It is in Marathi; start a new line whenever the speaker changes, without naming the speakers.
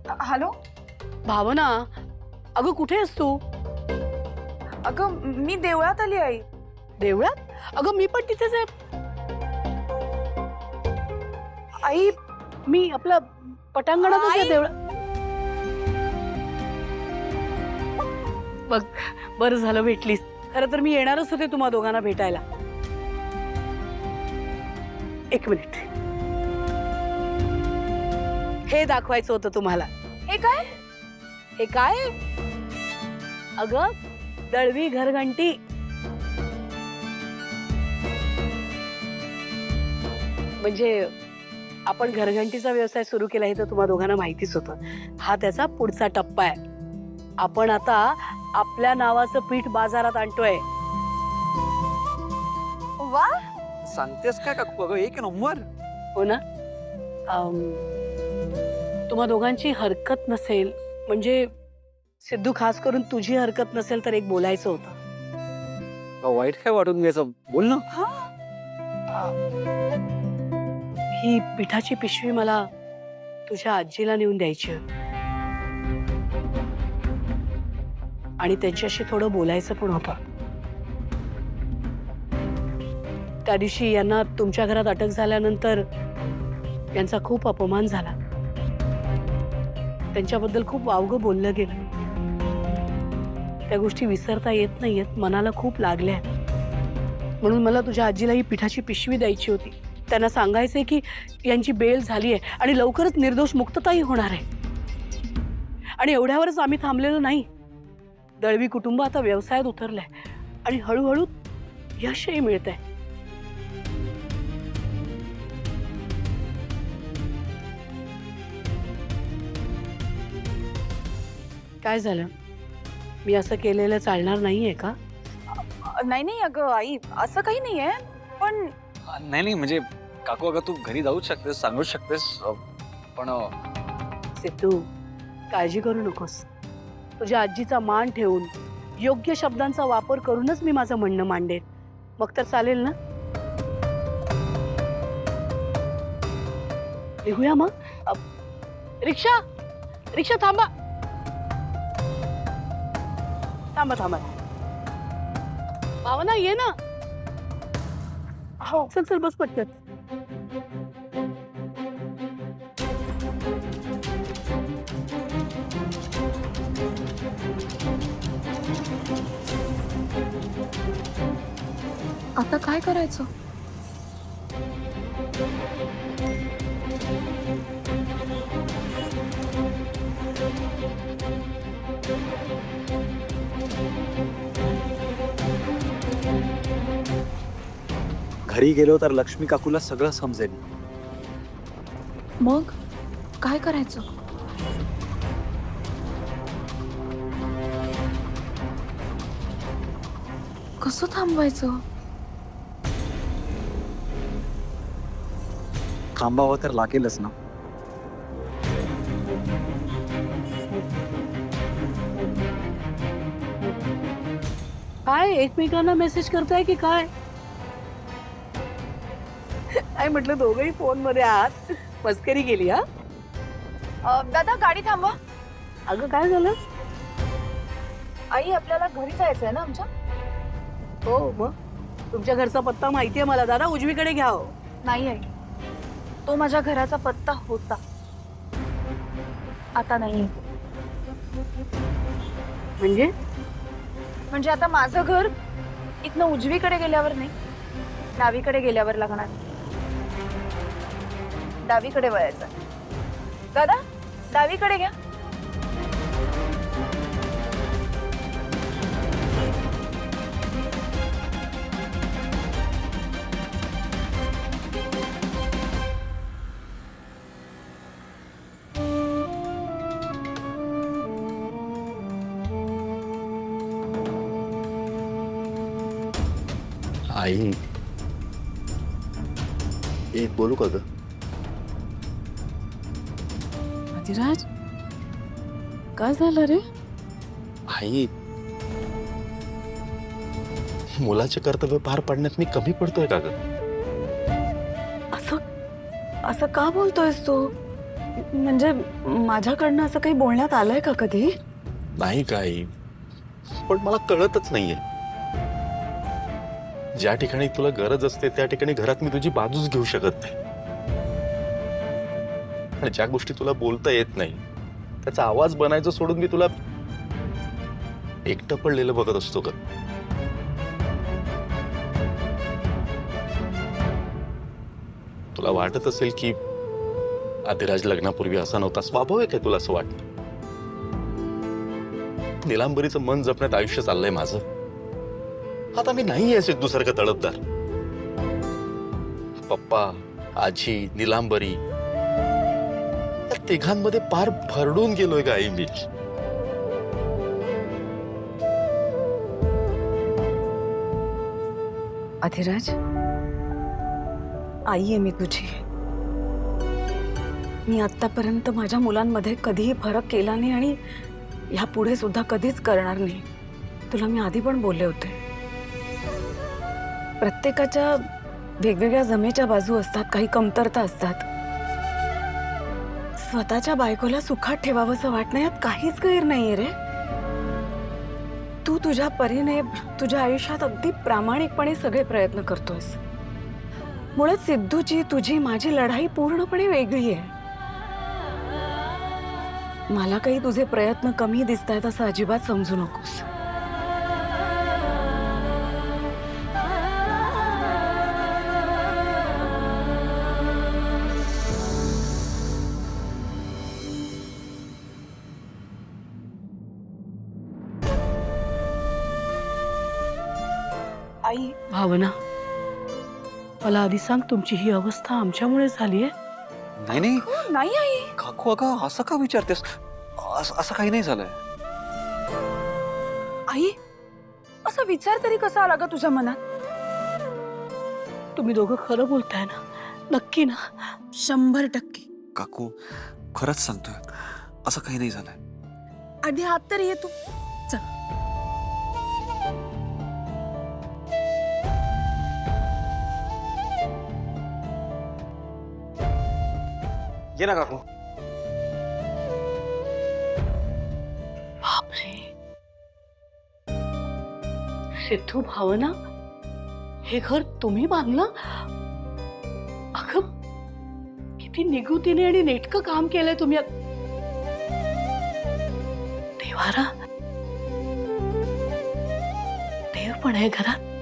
हॅलो
भावना, अगं कुठे आहेस तू?
अगं मी देवळात आली आई.
देवळात? अगं मी पण तिथेच आहे.
आई
मी आपलं पटांगणातच आहे
आई.
देवळात. बघ, बरं झालं भेटलीस. खरं तर मी येणारच होते तुम्हा दोघांना भेटायला. एक मिनिट, हे दाखवायचं होतं तुम्हाला.
हे काय?
हे काय? अगं दळवी घरघंटी. म्हणजे आपण घरघंटीचा व्यवसाय सुरू केला हे तर तुम्हा दोघांना माहितीच होतं. हा त्याचा पुढचा टप्पा आहे. आपण आता आपल्या नावाचं पीठ बाजारात आणतोय.
वा,
सांगतेस काय काकू? अगं एक नंबर.
हो ना? तुम्हा दोघांची हरकत नसेल, म्हणजे सिद्धू खास करून तुझी हरकत नसेल तर एक बोलायचं होतं.
वाईट काय वाटून घ्यायचं, बोल ना.
ही पिठाची पिशवी मला तुझ्या आजीला नेऊन द्यायची होती आणि त्यांच्याशी थोडं बोलायचं पण होतं. त्या दिवशी यांना तुमच्या घरात अटक झाल्यानंतर यांचा खूप अपमान झाला. त्यांच्याबद्दल खूप वावगं बोललं गेलं. त्या गोष्टी विसरता येत नाहीयेत, मनाला खूप लागल्या. म्हणून मला तुझ्या आजीला ही पिठाची पिशवी द्यायची होती. त्यांना सांगायचंय की यांची बेल झाली आहे आणि लवकरच निर्दोष मुक्तताही होणार आहे. आणि एवढ्यावरच आम्ही थांबलेलो नाही. दळवी कुटुंब आता व्यवसायात उतरलंय आणि हळूहळू यशही मिळतंय. काय झालं? मी असं केलेलं चालणार नाहीये का?
नाही नाही अगं आई, असं काही नाहीये. पण
नाही नाही म्हणजे काकू, अगं तू घरी जाऊच शकतेस, सांगूच शकतेस, पण
सिद्धू, काळजी करू नकोस. तुझ्या आजीचा मान ठेवून योग्य शब्दांचा वापर करूनच मी माझं म्हणणं मांडेन. मग तर चालेल ना? निघूया मग. रिक्षा, रिक्षा थांबा. थांबा थांबा. भावना ये ना. हो चल चल, बस पटकन.
आता काय करायचं?
घरी गेलो तर लक्ष्मी काकूला सगळं समजेल.
मग काय करायचं? कसं थांबवायचं?
थांबावं तर लागेलच ना.
काय एकमेकांना मेसेज करताय की काय? काय म्हटलं, दोघंही फोन मध्ये आहात. मस्करी केली हा?
दादा गाडी थांबवा.
अगं काय झालं?
आई आपल्याला घरी जायचंय ना आमच्या?
हो मग तुमच्या घरचा पत्ता माहितीये मला. दादा उजवीकडे घ्या हो.
नाही आई, तो माझ्या घराचा पत्ता होता, आता नाही.
म्हणजे
म्हणजे आता माझं घर इथनं उजवीकडे गेल्यावर नाही, डावीकडे गेल्यावर लागणार. डावीकडे वळायचं. दादा डावीकडे घ्या.
आई, एक बोलू का ग?
अधिराज, काय झालं रे?
आई, मुलाचे कर्तव्य पार पाडण्यात मी कमी पडतोय का ग?
असं असं का बोलतोयस तू? म्हणजे माझ्याकडनं असं काही बोलण्यात आलंय का कधी?
नाही काही, पण मला कळतच नाहीये. ज्या ठिकाणी तुला गरज असते त्या ठिकाणी घरात मी तुझी बाजूच घेऊ शकत नाही. आणि ज्या गोष्टी तुला बोलता येत नाही त्याचा आवाज बनायचं सोडून मी तुला एकटं पडलेलं बघत असतो का? तुला वाटत असेल की आदिराज लग्नापूर्वी असा नव्हता, स्वाभाविक आहे तुला असं वाटतं. निलांबरीचं मन जपण्यात आयुष्य चाललंय माझं. आता मी नाही आहे सिद्धूसारखं तळपदार. पप्पा, आजी, निलांबरी या तिघांमध्ये पार भरडून गेलोय का आई मी.
अधिराज, आई आहे मी तुझी. मी आतापर्यंत माझ्या मुलांमध्ये कधीही फरक केला नाही आणि ह्यापुढे सुद्धा कधीच करणार नाही. तुला मी आधी पण बोलले होते. प्रत्येकाच्या वेगवेगळ्या जमेच्या बाजू असतात, काही कमतरता असतात. स्वतःच्या बायकोला सुखात ठेवावंसं वाटणं यात काहीच गैर नाहीये रे. तू तुझ्या परीने तुझ्या आयुष्यात अगदी प्रामाणिकपणे सगळे प्रयत्न करतोयस. मुळात सिद्धूची तुझी माझी लढाई पूर्णपणे वेगळी आहे. मला काही तुझे प्रयत्न कमी दिसतायत असं अजिबात समजू नकोस. आई,
भावना, मला आधी सांग, तुमची ही अवस्था आमच्यामुळे झाली आहे?
नाही नाही
नाही आई.
काकू अगं असं का विचारतेस? असं काही नाही झालंय.
आई, असा विचार तरी कसा आला ग तुझ्या मनात?
तुम्ही दोघं खरं बोलताय ना? नक्की ना?
100%.
काकू खरंच सांगतोय, असं काही नाही झालंय.
आधी हात तरी ये तू. चल.
ये ना काकू.
बापरे, सिद्धू, भावना, हे घर तुम्ही बांधलं? अगं, किती निगुतीने आणि नेटकं काम केलंय तुम्ही. देवारा, देव पण आहे घरात.